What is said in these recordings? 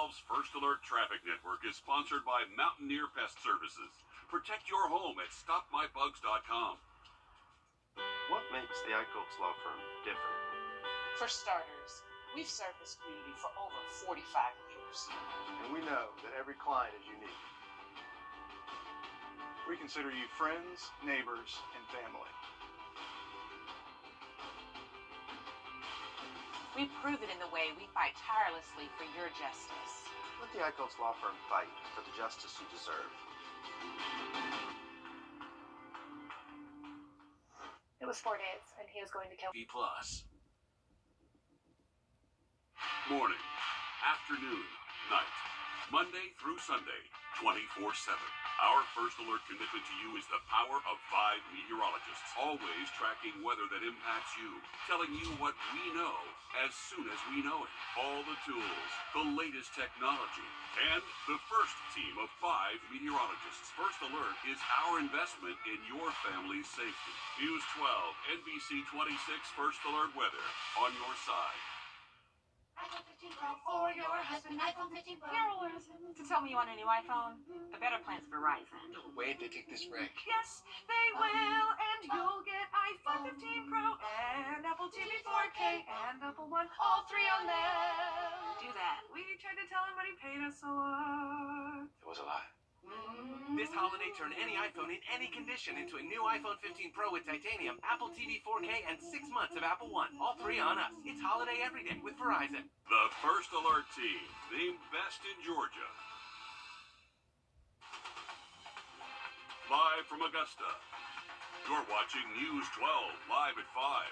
12's First Alert Traffic Network is sponsored by Mountaineer Pest Services. Protect your home at StopMyBugs.com. What makes the Eichholz Law Firm different? For starters, we've served this community for over 45 years. And we know that every client is unique. We consider you friends, neighbors, and family. We prove it in the way we fight tirelessly for your justice. Let the Eichholz Law Firm fight for the justice you deserve. It was 4 days, and he was going to kill B+. Morning, afternoon, night, Monday through Sunday, 24/7. Our First Alert commitment to you is the power of 5 meteorologists, always tracking weather that impacts you, telling you what we know as soon as we know it. All the tools, the latest technology, and the first team of 5 meteorologists. First Alert is our investment in your family's safety. News 12, NBC 26 First Alert weather on your side. iPhone 15 Pro for your husband. iPhone 15 Pro. To tell me you want a new iPhone, the better plan's Verizon. No way they take this break. Yes, they will, and you'll get iPhone 15 Pro and Apple TV 4K and Apple One, all 3 on them. Do that. We tried to tell him, but he paid us a lot. It was a lie. This holiday, turn any iPhone in any condition into a new iPhone 15 Pro with titanium, Apple TV 4K, and 6 months of Apple One. All 3 on us. It's holiday every day with Verizon. The First Alert team, named best in Georgia. Live from Augusta, you're watching News 12, live at 5.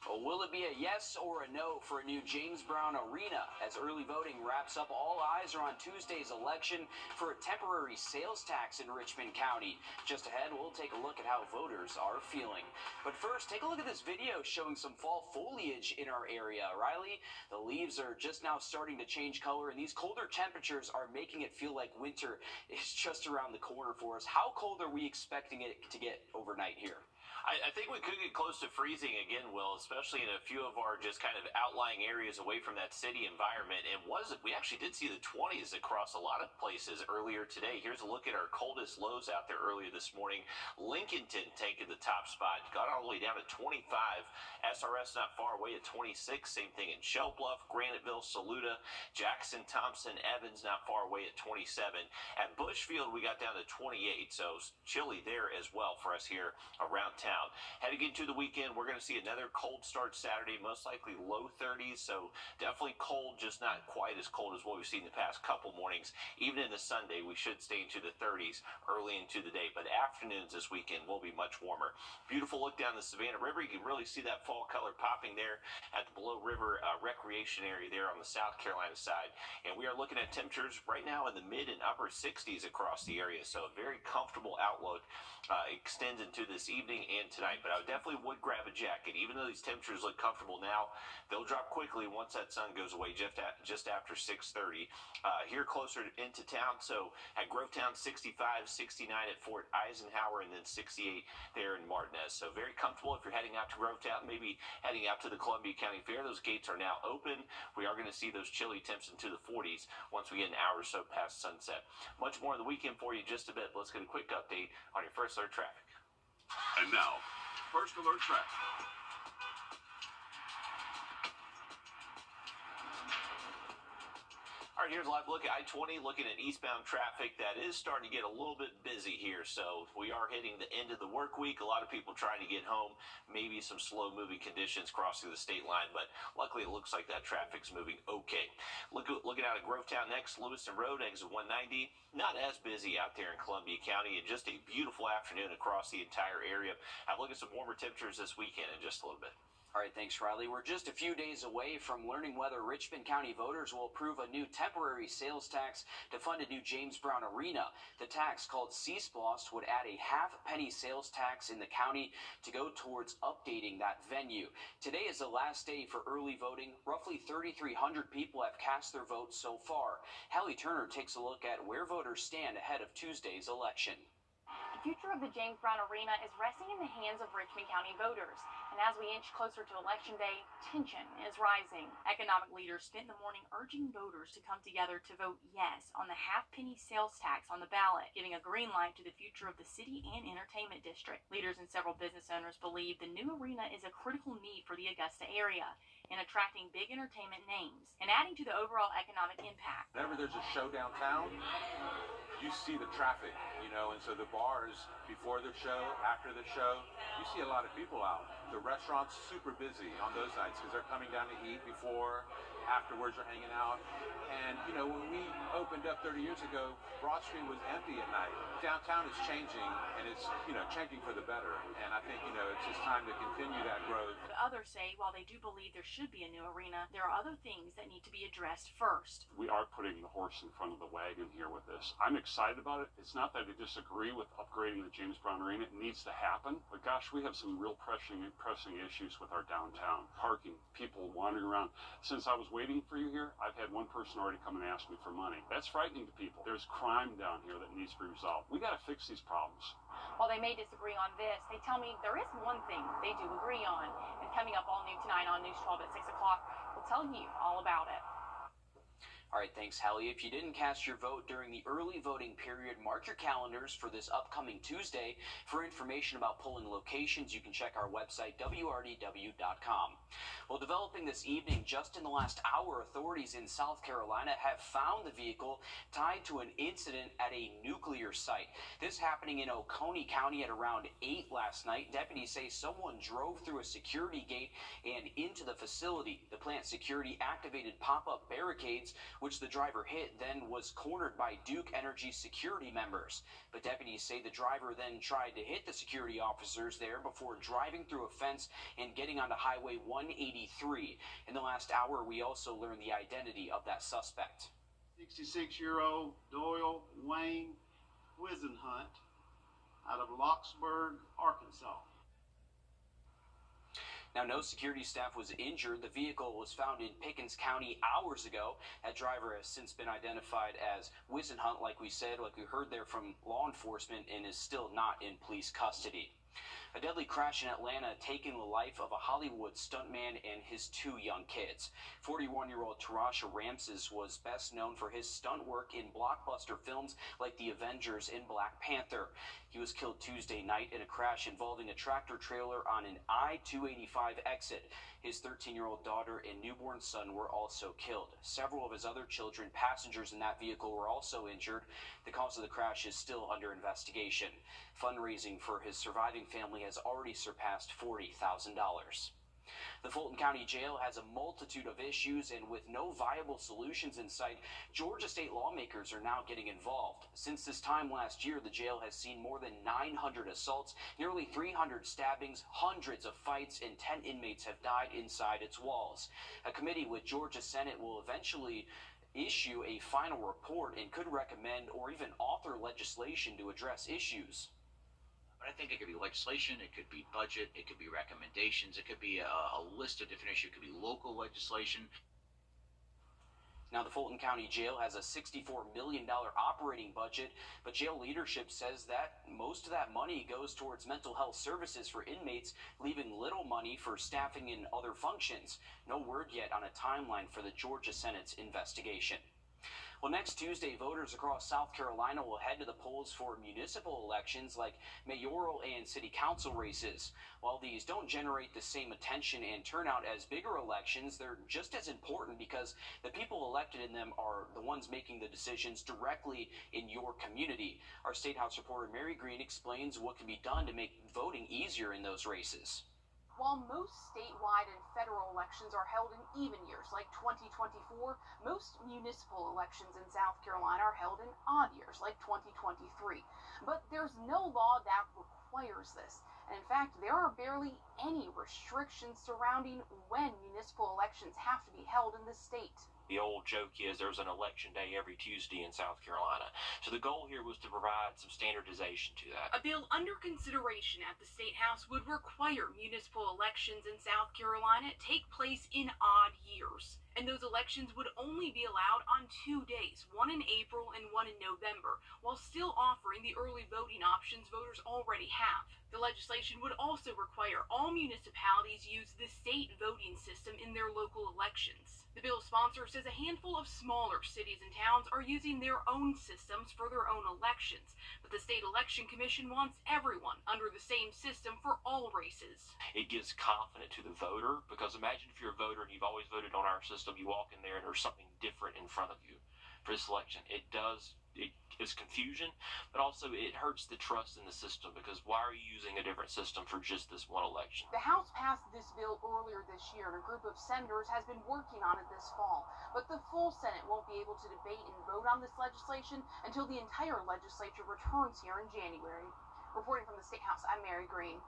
Well, will it be a yes or a no for a new James Brown Arena? As early voting wraps up, all eyes are on Tuesday's election for a temporary sales tax in Richmond County. Just ahead, we'll take a look at how voters are feeling. But first, take a look at this video showing some fall foliage in our area. Riley, the leaves are just now starting to change color, and these colder temperatures are making it feel like winter is just around the corner for us. How cold are we expecting it to get overnight here? I think we could get close to freezing again, Will, especially in a few of our just kind of outlying areas away from that city environment. We actually did see the 20s across a lot of places earlier today. Here's a look at our coldest lows out there earlier this morning. Lincolnton taking the top spot, got all the way down to 25. SRS not far away at 26. Same thing in Shell Bluff, Graniteville, Saluda, Jackson, Thompson, Evans not far away at 27. At Bushfield, we got down to 28, so chilly there as well for us here around town. Heading into the weekend, we're going to see another cold start Saturday, most likely low 30s, so definitely cold, just not quite as cold as what we've seen the past couple mornings. Even into Sunday, we should stay into the 30s early into the day, but afternoons this weekend will be much warmer. Beautiful look down the Savannah River. You can really see that fall color popping there at the Below River recreation area there on the South Carolina side, and we are looking at temperatures right now in the mid and upper 60s across the area, so a very comfortable outlook extends into this evening and tonight, but I definitely would grab a jacket. Even though these temperatures look comfortable now, they'll drop quickly once that sun goes away just after 6:30. Here closer into town, so at Grovetown 65, 69 at Fort Eisenhower, and then 68 there in Martinez. So very comfortable if you're heading out to Grovetown, maybe heading out to the Columbia County Fair. Those gates are now open. We are going to see those chilly temps into the 40s once we get an hour or so past sunset. Much more on the weekend for you just a bit. Let's get a quick update on your First Alert traffic. And now, First Alert traffic. All right, here's a live look at I-20, looking at eastbound traffic. That is starting to get a little bit busy here, so we are hitting the end of the work week. A lot of people trying to get home, maybe some slow-moving conditions crossing the state line, but luckily it looks like that traffic's moving okay. Looking out at Grovetown next, Lewiston Road, exit 190. Not as busy out there in Columbia County, and just a beautiful afternoon across the entire area. I'll look at some warmer temperatures this weekend in just a little bit. All right, thanks, Riley. We're just a few days away from learning whether Richmond County voters will approve a new temporary sales tax to fund a new James Brown Arena. The tax, called C-SPLOST, would add a half-penny sales tax in the county to go towards updating that venue. Today is the last day for early voting. Roughly 3,300 people have cast their votes so far. Hallie Turner takes a look at where voters stand ahead of Tuesday's election. The future of the James Brown Arena is resting in the hands of Richmond County voters. And as we inch closer to Election Day, tension is rising. Economic leaders spent the morning urging voters to come together to vote yes on the half-penny sales tax on the ballot, giving a green light to the future of the city and entertainment district. Leaders and several business owners believe the new arena is a critical need for the Augusta area in attracting big entertainment names and adding to the overall economic impact. Whenever there's a show downtown, you see the traffic, and so the bars before the show, after the show, you see a lot of people out. The restaurants super busy on those nights because they're coming down to eat before, afterwards they're hanging out. And, when we opened up 30 years ago, Broad Street was empty at night. Downtown is changing, and it's, changing for the better. And I think, it's just time to continue that growth. But others say while they do believe there should be a new arena, there are other things that need to be addressed first. We are putting the horse in front of the wagon here with this. I'm excited about it. It's not that I disagree with upgrading the James Brown Arena. It needs to happen. But gosh, we have some real pressing issues with our downtown. Parking, people wandering around. Since I was waiting for you here, I've had one person already come and ask me for money. That's frightening to people. There's crime down here that needs to be resolved. We got to fix these problems. While they may disagree on this, they tell me there is one thing they do agree on. And coming up all new tonight on News 12 at 6 o'clock, we'll tell you all about it. All right, thanks, Hallie. If you didn't cast your vote during the early voting period, mark your calendars for this upcoming Tuesday. For information about polling locations, you can check our website, wrdw.com. Well, developing this evening, just in the last hour, authorities in South Carolina have found the vehicle tied to an incident at a nuclear site. This happening in Oconee County at around 8 last night. Deputies say someone drove through a security gate and into the facility. The plant security activated pop-up barricades, which the driver hit, then was cornered by Duke Energy security members. But deputies say the driver then tried to hit the security officers there before driving through a fence and getting onto Highway 183. In the last hour, we also learned the identity of that suspect. 66-year-old Doyle Wayne Wisenhunt out of Locksburg, Arkansas. Now, no security staff was injured. The vehicle was found in Pickens County hours ago. That driver has since been identified as Wisenhunt, like we said, like we heard there from law enforcement, and is still not in police custody. A deadly crash in Atlanta taking the life of a Hollywood stuntman and his 2 young kids. 41-year-old Tarasha Ramses was best known for his stunt work in blockbuster films like The Avengers and Black Panther. He was killed Tuesday night in a crash involving a tractor trailer on an I-285 exit. His 13-year-old daughter and newborn son were also killed. Several of his other children, passengers in that vehicle, were also injured. The cause of the crash is still under investigation. Fundraising for his surviving family has already surpassed $40,000. The Fulton County Jail has a multitude of issues, and with no viable solutions in sight, Georgia state lawmakers are now getting involved. Since this time last year, the jail has seen more than 900 assaults, nearly 300 stabbings, hundreds of fights, and 10 inmates have died inside its walls. A committee with Georgia Senate will eventually issue a final report and could recommend or even author legislation to address issues. But I think it could be legislation, it could be budget, it could be recommendations, it could be a list of different issues, it could be local legislation. Now, the Fulton County Jail has a $64 million operating budget, but jail leadership says that most of that money goes towards mental health services for inmates, leaving little money for staffing and other functions. No word yet on a timeline for the Georgia Senate's investigation. Well, next Tuesday, voters across South Carolina will head to the polls for municipal elections like mayoral and city council races. While these don't generate the same attention and turnout as bigger elections, they're just as important because the people elected in them are the ones making the decisions directly in your community. Our State House reporter Mary Green explains what can be done to make voting easier in those races. While most statewide and federal elections are held in even years, like 2024, most municipal elections in South Carolina are held in odd years, like 2023. But there's no law that requires this. And in fact, there are barely any restrictions surrounding when municipal elections have to be held in the state. The old joke is there's an election day every Tuesday in South Carolina. So the goal here was to provide some standardization to that. A bill under consideration at the State House would require municipal elections in South Carolina take place in odd years. And those elections would only be allowed on 2 days, one in April and one in November, while still offering the early voting options voters already have. The legislation would also require all municipalities use the state voting system in their local elections. The bill's sponsor says a handful of smaller cities and towns are using their own systems for their own elections, but the State Election Commission wants everyone under the same system for all races. It gives confidence to the voter, because imagine if you're a voter and you've always voted on our system, you walk in there and there's something different in front of you for this election. It is confusion, but also it hurts the trust in the system, because why are you using a different system for just this one election? The House passed this bill earlier this year, and a group of senators has been working on it this fall. But the full Senate won't be able to debate and vote on this legislation until the entire legislature returns here in January. Reporting from the State House, I'm Mary Green.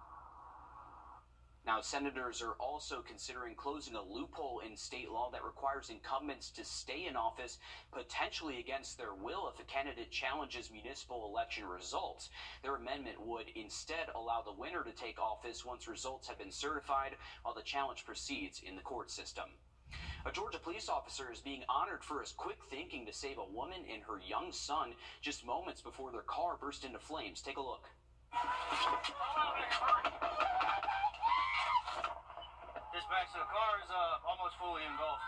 Now, senators are also considering closing a loophole in state law that requires incumbents to stay in office, potentially against their will, if a candidate challenges municipal election results. Their amendment would instead allow the winner to take office once results have been certified, while the challenge proceeds in the court system. A Georgia police officer is being honored for his quick thinking to save a woman and her young son just moments before their car burst into flames. Take a look. Dispatch, the car is almost fully engulfed.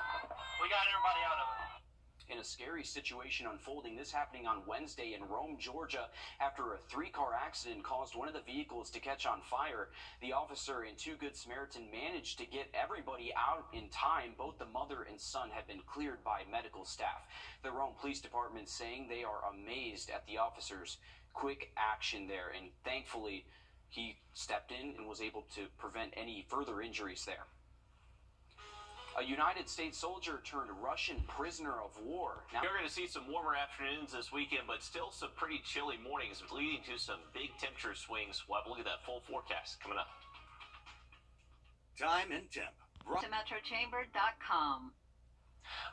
We got everybody out of it. In a scary situation unfolding, this happening on Wednesday in Rome, Georgia, after a 3-car accident caused one of the vehicles to catch on fire. The officer and 2 Good Samaritan managed to get everybody out in time. Both the mother and son have been cleared by medical staff. The Rome Police Department saying they are amazed at the officer's quick action there, and thankfully he stepped in and was able to prevent any further injuries there. A United States soldier turned Russian prisoner of war. Now, we're going to see some warmer afternoons this weekend, but still some pretty chilly mornings, leading to some big temperature swings. We'll have a look at that full forecast coming up. Time and temp. To MetroChamber.com.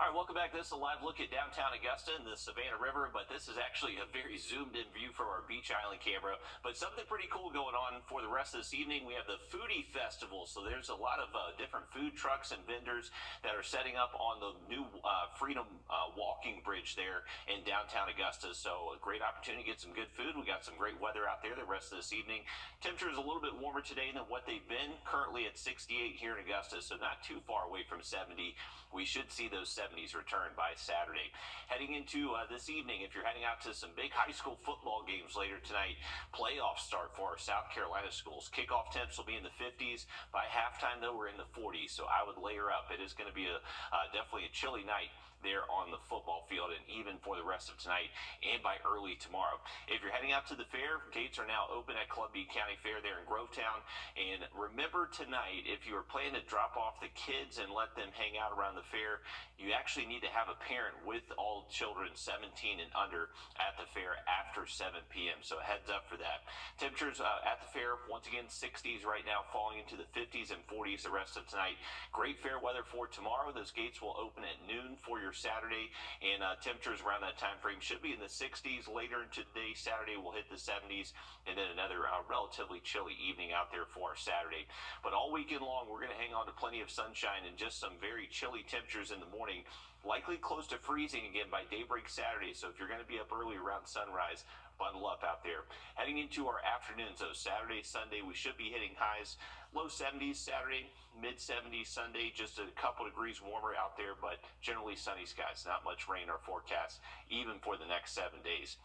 All right, welcome back. This is a live look at downtown Augusta and the Savannah River, but this is actually a very zoomed-in view from our Beach Island camera. But something pretty cool going on for the rest of this evening. We have the Foodie Festival, so there's a lot of different food trucks and vendors that are setting up on the new Freedom walking bridge there in downtown Augusta. So a great opportunity to get some good food. We got some great weather out there the rest of this evening. Temperature is a little bit warmer today than what they've been. Currently at 68 here in Augusta, so not too far away from 70. We should see those 70s return by Saturday. Heading into this evening, if you're heading out to some big high school football games later tonight, playoffs start for our South Carolina schools. Kickoff temps will be in the 50s. By halftime, though, we're in the 40s, so I would layer up. It is going to be definitely a chilly night there on the football field, and even for the rest of tonight and by early tomorrow. If you're heading out to the fair, gates are now open at Columbia County Fair there in Grovetown. And remember tonight, if you are planning to drop off the kids and let them hang out around the fair, you actually need to have a parent with all children 17 and under at the fair after 7 p.m. So a heads up for that. Temperatures at the fair, once again, 60s right now, falling into the 50s and 40s the rest of tonight. Great fair weather for tomorrow. Those gates will open at noon for your Saturday, and temperatures around that time frame should be in the 60s. Later in today, Saturday, will hit the 70s, and then another relatively chilly evening out there for our Saturday. But all weekend long, we're going to hang on to plenty of sunshine and just some very chilly temperatures in the morning, likely close to freezing again by daybreak Saturday. So if you're going to be up early around sunrise, bundle up out there. Heading into our afternoons, so Saturday, Sunday, we should be hitting highs, low 70s Saturday, mid 70s Sunday, just a couple degrees warmer out there, but generally sunny skies, not much rain or forecast, even for the next 7 days.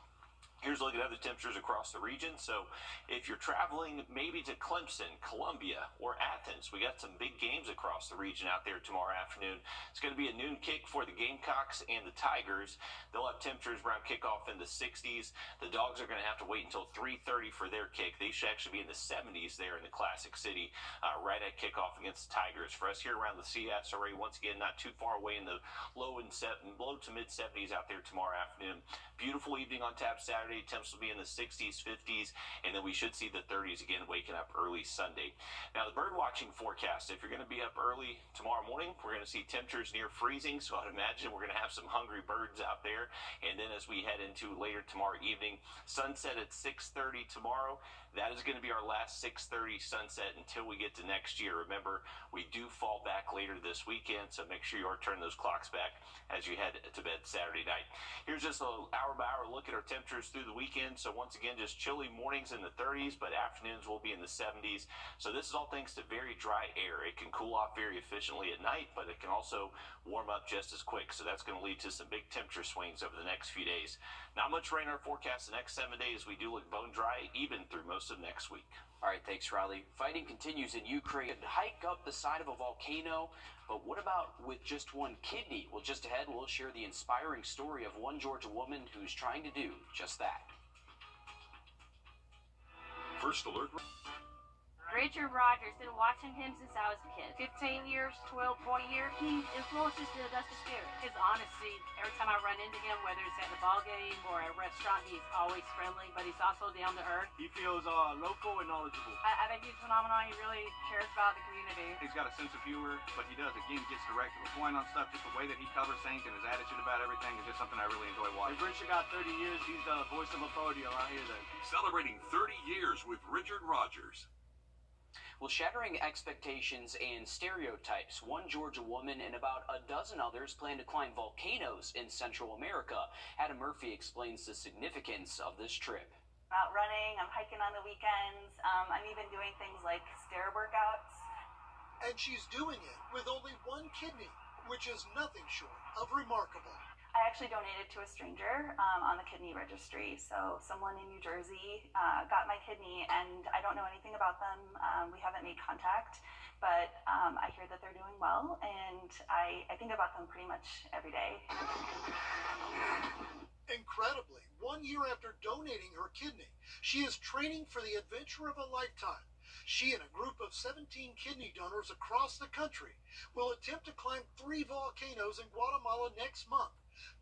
Here's a look at other temperatures across the region. So if you're traveling maybe to Clemson, Columbia, or Athens, we got some big games across the region out there tomorrow afternoon. It's going to be a noon kick for the Gamecocks and the Tigers. They'll have temperatures around kickoff in the 60s. The Dogs are going to have to wait until 3:30 for their kick. They should actually be in the 70s there in the Classic City right at kickoff against the Tigers. For us here around the CSRA, once again, not too far away in the low to mid 70s out there tomorrow afternoon. Beautiful evening on tap Saturday. Saturday, temps will be in the 60s, 50s, and then we should see the 30s again, waking up early Sunday. Now, the bird watching forecast, if you're going to be up early tomorrow morning, we're going to see temperatures near freezing, so I'd imagine we're going to have some hungry birds out there. And then as we head into later tomorrow evening, sunset at 6:30 tomorrow. That is going to be our last 6:30 sunset until we get to next year. Remember, we do fall back later this weekend, so make sure you are turning those clocks back as you head to bed Saturday night. Here's just a hour-by-hour look at our temperatures through the weekend. So once again, just chilly mornings in the 30s, but afternoons will be in the 70s. So this is all thanks to very dry air. It can cool off very efficiently at night, but it can also warm up just as quick. So that's going to lead to some big temperature swings over the next few days. Not much rain in our forecast the next 7 days. We do look bone dry even through most of next week. All right, thanks, Riley. Fighting continues in Ukraine. Hike up the side of a volcano, but what about with just one kidney? Well, just ahead, we'll share the inspiring story of one Georgia woman who's trying to do just that. First Alert. Richard Rogers, been watching him since I was a kid. 15 years, 12, 20 years. He influences the Augusta spirit. His honesty, every time I run into him, whether it's at the ball game or at a restaurant, he's always friendly, but he's also down to earth. He feels local and knowledgeable. I think he's phenomenal. He really cares about the community. He's got a sense of humor, but he does, again, gets direct to the point on stuff. Just the way that he covers things and his attitude about everything is just something I really enjoy watching. If Richard got 30 years, he's the voice of authority around here then. Celebrating 30 years with Richard Rogers. Well, shattering expectations and stereotypes, one Georgia woman and about a dozen others plan to climb volcanoes in Central America. Adam Murphy explains the significance of this trip. I'm out running, I'm hiking on the weekends, I'm even doing things like stair workouts. And she's doing it with only one kidney, which is nothing short of remarkable. I actually donated to a stranger on the kidney registry. So someone in New Jersey got my kidney, and I don't know anything about them. We haven't made contact, but I hear that they're doing well, and I think about them pretty much every day. Incredibly, 1 year after donating her kidney, she is training for the adventure of a lifetime. She and a group of 17 kidney donors across the country will attempt to climb 3 volcanoes in Guatemala next month,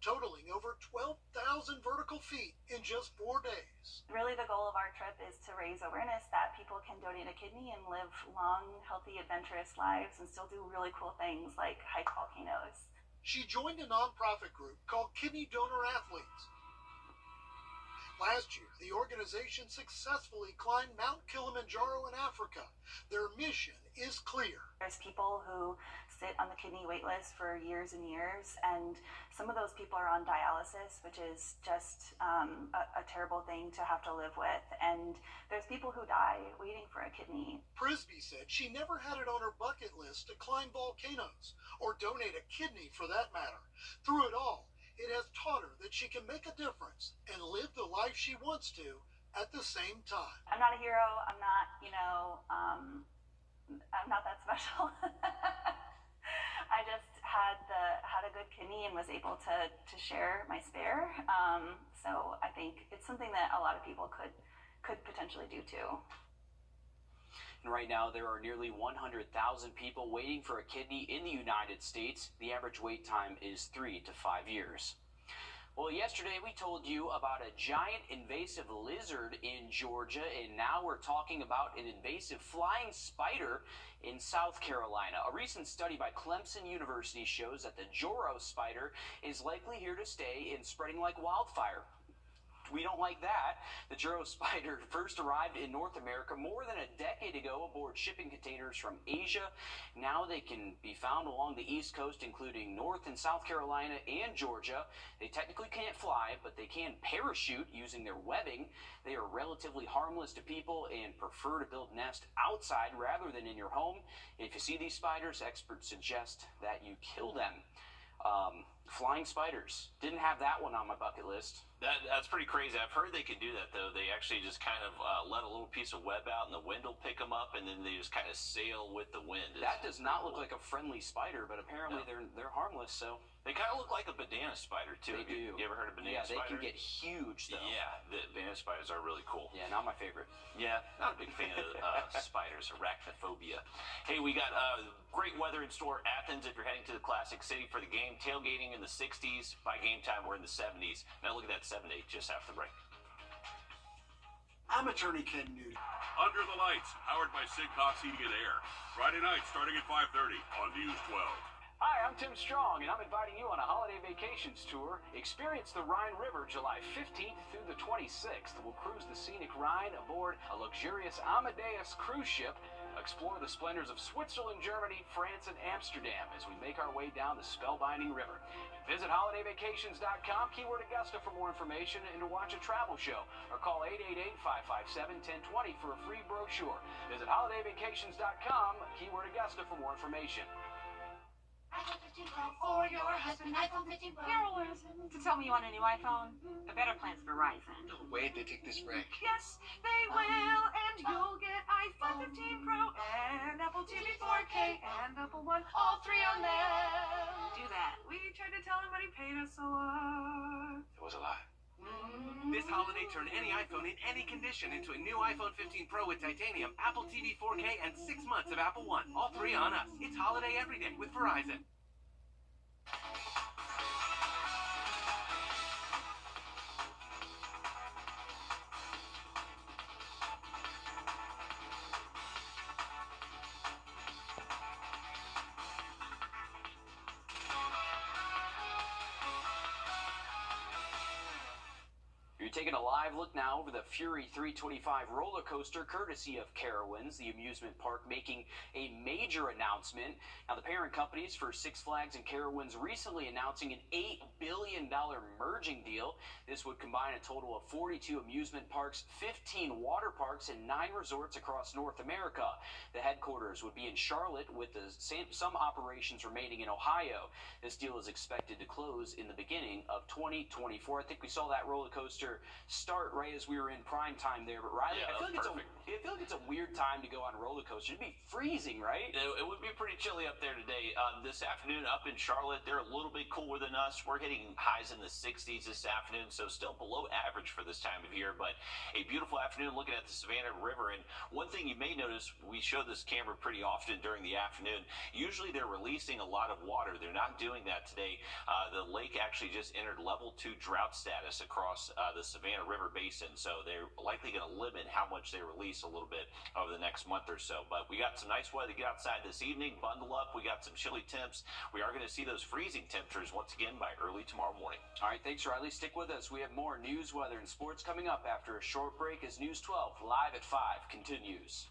totaling over 12,000 vertical feet in just 4 days. Really, the goal of our trip is to raise awareness that people can donate a kidney and live long, healthy, adventurous lives and still do really cool things like hike volcanoes. She joined a nonprofit group called Kidney Donor Athletes. Last year, the organization successfully climbed Mount Kilimanjaro in Africa. Their mission is clear. There's people who sit on the kidney wait list for years and years, and some of those people are on dialysis, which is just a terrible thing to have to live with. And there's people who die waiting for a kidney. Prisby said she never had it on her bucket list to climb volcanoes or donate a kidney for that matter. Through it all, it has taught her that she can make a difference and live the life she wants to at the same time. I'm not a hero. I'm not, I'm not that special. I just had a good kidney and was able to share my spare. So I think it's something that a lot of people could potentially do too. And right now, there are nearly 100,000 people waiting for a kidney in the United States. The average wait time is 3 to 5 years. Well, yesterday we told you about a giant invasive lizard in Georgia, and now we're talking about an invasive flying spider in South Carolina. A recent study by Clemson University shows that the Joro spider is likely here to stay and spreading like wildfire. We don't like that. The Joro spider first arrived in North America more than a decade ago aboard shipping containers from Asia. Now they can be found along the East Coast, including North and South Carolina and Georgia. They technically can't fly, but they can parachute using their webbing. They are relatively harmless to people and prefer to build nests outside rather than in your home. If you see these spiders, experts suggest that you kill them. Flying spiders. Didn't have that one on my bucket list. That's pretty crazy. I've heard they can do that, though. They actually just kind of let a little piece of web out, and the wind will pick them up, and then they just kind of sail with the wind. That does not look like a friendly spider, but apparently they're harmless, so... They kind of look like a banana spider, too. They do. You ever heard of banana spiders? Yeah, they can get huge, though. Yeah, the banana spiders are really cool. Yeah, not my favorite. Yeah, not a big fan of spiders, arachnophobia. Hey, we got great weather in store. Athens, if you're heading to the Classic City for the game. Tailgating in the 60s. By game time, we're in the 70s. Now look at that 7-8 just after the break. I'm attorney Ken Newton. Under the Lights, powered by Sid Cox Heating and Air. Friday night, starting at 5:30 on News 12. Hi, I'm Tim Strong, and I'm inviting you on a holiday vacations tour. Experience the Rhine River July 15th through the 26th. We'll cruise the scenic Rhine aboard a luxurious Amadeus cruise ship. Explore the splendors of Switzerland, Germany, France, and Amsterdam as we make our way down the spellbinding river. Visit holidayvacations.com, keyword Augusta for more information and to watch a travel show, or call 888-557-1020 for a free brochure. Visit holidayvacations.com, keyword Augusta for more information. iPhone 15 Pro for your husband. iPhone 15 Pro. Carolyn, to tell me you want a new iPhone? The better plan's Verizon. No way they take this break. Yes, they will, and you'll get iPhone 15 Pro and Apple TV 4K and Apple One, all three on them. Do that. We tried to tell him, but he paid us a lot. It was a lie. This holiday, turn any iPhone in any condition into a new iPhone 15 Pro with titanium, Apple TV 4K, and 6 months of Apple One. All three on us. It's holiday every day with Verizon. You're taking a live look now over the Fury 325 roller coaster, courtesy of Carowinds, the amusement park, making a major announcement. Now, the parent companies for Six Flags and Carowinds recently announcing an $8 billion merging deal. This would combine a total of 42 amusement parks, 15 water parks, and 9 resorts across North America. The headquarters would be in Charlotte, with some operations remaining in Ohio. This deal is expected to close in the beginning of 2024. I think we saw that roller coaster start right as we were in prime time there. But Riley, Yeah, I feel like it's a weird time to go on a roller coaster. It'd be freezing, right? It would be pretty chilly up there today. This afternoon up in Charlotte, they're a little bit cooler than us. We're hitting highs in the 60s this afternoon, so still below average for this time of year, but a beautiful afternoon looking at the Savannah River. And one thing you may notice, we show this camera pretty often during the afternoon. Usually they're releasing a lot of water. They're not doing that today. The lake actually just entered level 2 drought status across the Savannah River Basin, so they're likely going to limit how much they release a little bit over the next month or so. But we got some nice weather to get outside this evening. Bundle up. We got some chilly temps. We are going to see those freezing temperatures once again by early tomorrow morning. All right, thanks, Riley. Stick with us. We have more news, weather, and sports coming up after a short break as News 12 live at 5 continues.